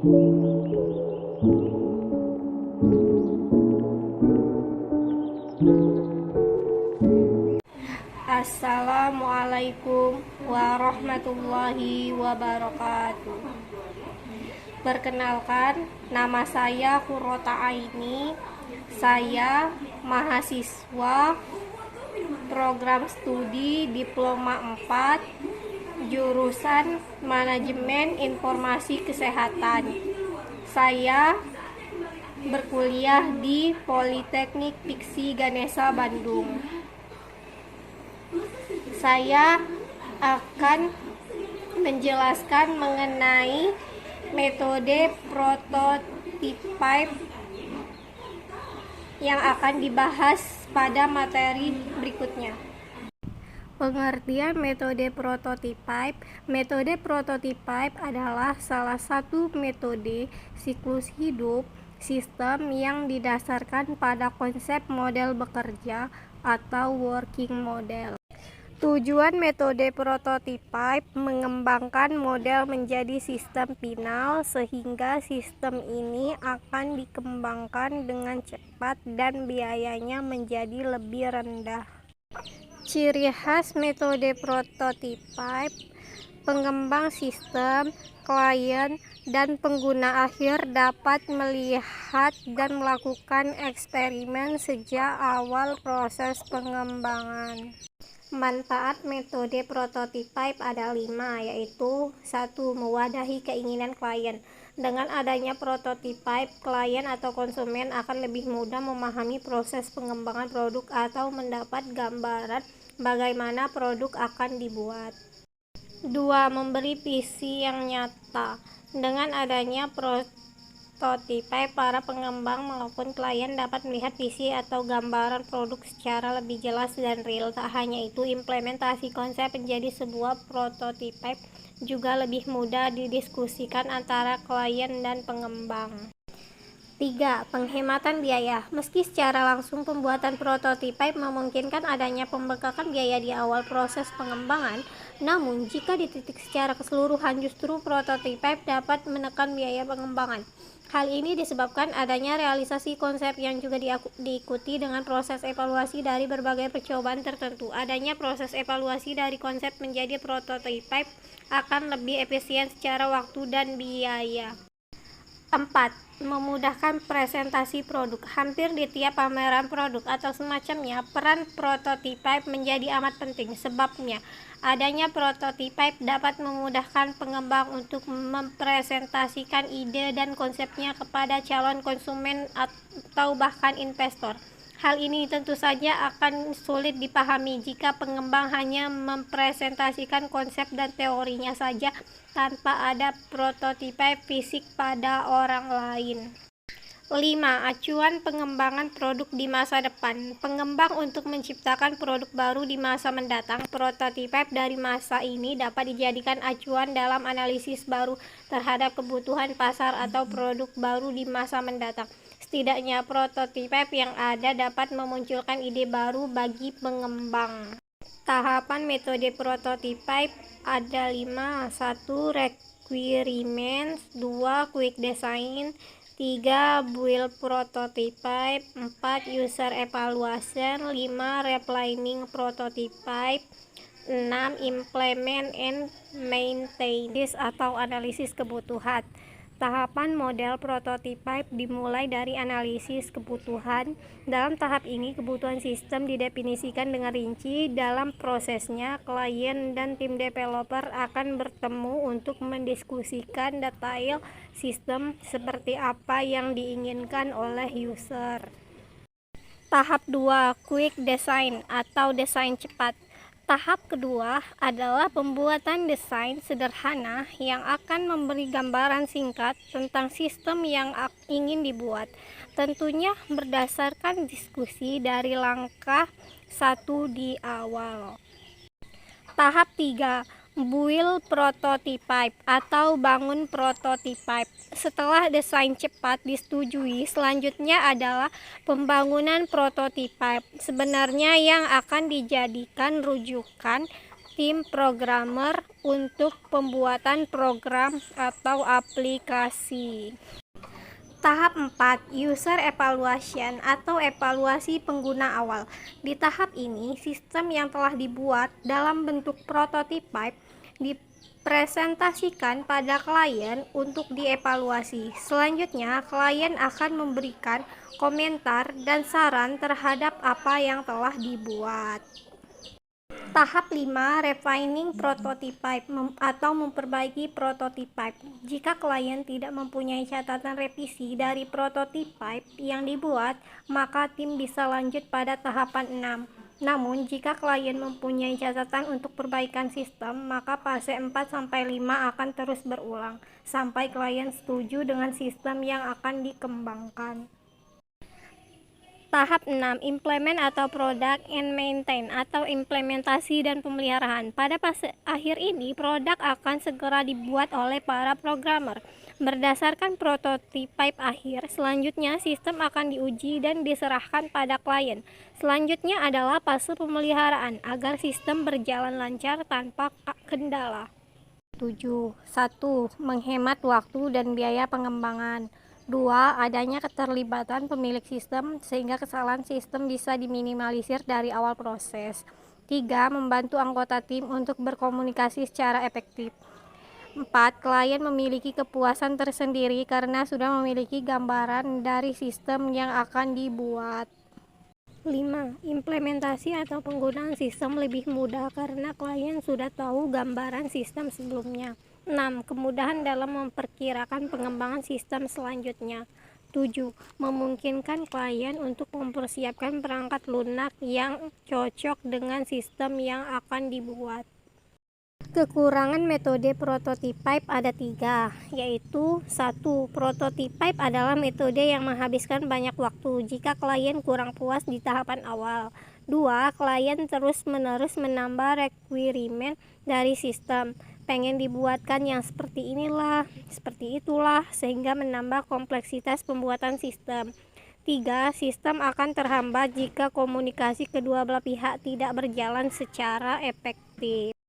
Assalamualaikum warahmatullahi wabarakatuh. Perkenalkan, nama saya Qurrata Aini. Saya mahasiswa program studi Diploma 4 jurusan Manajemen Informasi Kesehatan. Saya berkuliah di Politeknik Piksi Ganesha Bandung. Saya akan menjelaskan mengenai metode prototype yang akan dibahas pada materi berikutnya. Pengertian metode prototype. Metode prototype adalah salah satu metode siklus hidup sistem yang didasarkan pada konsep model bekerja atau working model. Tujuan metode prototype mengembangkan model menjadi sistem final sehingga sistem ini akan dikembangkan dengan cepat dan biayanya menjadi lebih rendah. Ciri khas metode prototype: pengembang sistem, klien, dan pengguna akhir dapat melihat dan melakukan eksperimen sejak awal proses pengembangan. Manfaat metode prototype ada 5, yaitu 1. Mewadahi keinginan klien. Dengan adanya prototype, klien atau konsumen akan lebih mudah memahami proses pengembangan produk atau mendapat gambaran bagaimana produk akan dibuat. 2. Memberi visi yang nyata. Dengan adanya prototype, para pengembang maupun klien dapat melihat visi atau gambaran produk secara lebih jelas dan real. Tak hanya itu, implementasi konsep menjadi sebuah prototype juga lebih mudah didiskusikan antara klien dan pengembang. 3. Penghematan biaya. Meski secara langsung pembuatan prototype memungkinkan adanya pembengkakan biaya di awal proses pengembangan, namun jika dititik secara keseluruhan justru prototype dapat menekan biaya pengembangan. Hal ini disebabkan adanya realisasi konsep yang juga diikuti dengan proses evaluasi dari berbagai percobaan tertentu. Adanya proses evaluasi dari konsep menjadi prototype akan lebih efisien secara waktu dan biaya. 4. Memudahkan presentasi produk. Hampir di tiap pameran produk atau semacamnya, peran prototype menjadi amat penting. Sebabnya, adanya prototype dapat memudahkan pengembang untuk mempresentasikan ide dan konsepnya kepada calon konsumen atau bahkan investor. Hal ini tentu saja akan sulit dipahami jika pengembang hanya mempresentasikan konsep dan teorinya saja tanpa ada prototipe fisik pada orang lain. 5. Acuan pengembangan produk di masa depan. Pengembang untuk menciptakan produk baru di masa mendatang, prototipe dari masa ini dapat dijadikan acuan dalam analisis baru terhadap kebutuhan pasar atau produk baru di masa mendatang. Setidaknya prototipe yang ada dapat memunculkan ide baru bagi pengembang. Tahapan metode prototype ada 5. 1. Requirements. 2. Quick design. 3. Build prototype. 4. User evaluation. 5. Refining prototype. 6. Implement and maintain atau analisis kebutuhan. Tahapan model prototype dimulai dari analisis kebutuhan. Dalam tahap ini, kebutuhan sistem didefinisikan dengan rinci. Dalam prosesnya, klien dan tim developer akan bertemu untuk mendiskusikan detail sistem seperti apa yang diinginkan oleh user. Tahap 2, Quick Design atau desain cepat. Tahap kedua adalah pembuatan desain sederhana yang akan memberi gambaran singkat tentang sistem yang ingin dibuat, tentunya berdasarkan diskusi dari langkah 1 di awal. Tahap 3, Build prototype atau bangun prototype. Setelah desain cepat disetujui, selanjutnya adalah pembangunan prototype. Sebenarnya yang akan dijadikan rujukan tim programmer untuk pembuatan program atau aplikasi. Tahap 4, User Evaluation atau evaluasi pengguna awal. Di tahap ini, sistem yang telah dibuat dalam bentuk prototipe dipresentasikan pada klien untuk dievaluasi. Selanjutnya, klien akan memberikan komentar dan saran terhadap apa yang telah dibuat. Tahap 5, Refining Prototype atau memperbaiki prototipe. Jika klien tidak mempunyai catatan revisi dari prototipe yang dibuat, maka tim bisa lanjut pada tahapan 6. Namun, jika klien mempunyai catatan untuk perbaikan sistem, maka fase 4-5 akan terus berulang sampai klien setuju dengan sistem yang akan dikembangkan. Tahap 6, Implement atau Product and Maintain atau implementasi dan pemeliharaan. Pada fase akhir ini, produk akan segera dibuat oleh para programmer. Berdasarkan prototipe akhir, selanjutnya sistem akan diuji dan diserahkan pada klien. Selanjutnya adalah fase pemeliharaan agar sistem berjalan lancar tanpa kendala. 7. 1. Menghemat waktu dan biaya pengembangan. 2. Adanya keterlibatan pemilik sistem sehingga kesalahan sistem bisa diminimalisir dari awal proses. 3. Membantu anggota tim untuk berkomunikasi secara efektif. 4. Klien memiliki kepuasan tersendiri karena sudah memiliki gambaran dari sistem yang akan dibuat. 5. Implementasi atau penggunaan sistem lebih mudah karena klien sudah tahu gambaran sistem sebelumnya. 6. Kemudahan dalam memperkirakan pengembangan sistem selanjutnya. 7. Memungkinkan klien untuk mempersiapkan perangkat lunak yang cocok dengan sistem yang akan dibuat. Kekurangan metode prototipe ada 3, yaitu 1. Prototipe adalah metode yang menghabiskan banyak waktu jika klien kurang puas di tahapan awal. 2. Klien terus-menerus menambah requirement dari sistem, pengen dibuatkan yang seperti inilah, seperti itulah, sehingga menambah kompleksitas pembuatan sistem. 3. Sistem akan terhambat jika komunikasi kedua belah pihak tidak berjalan secara efektif.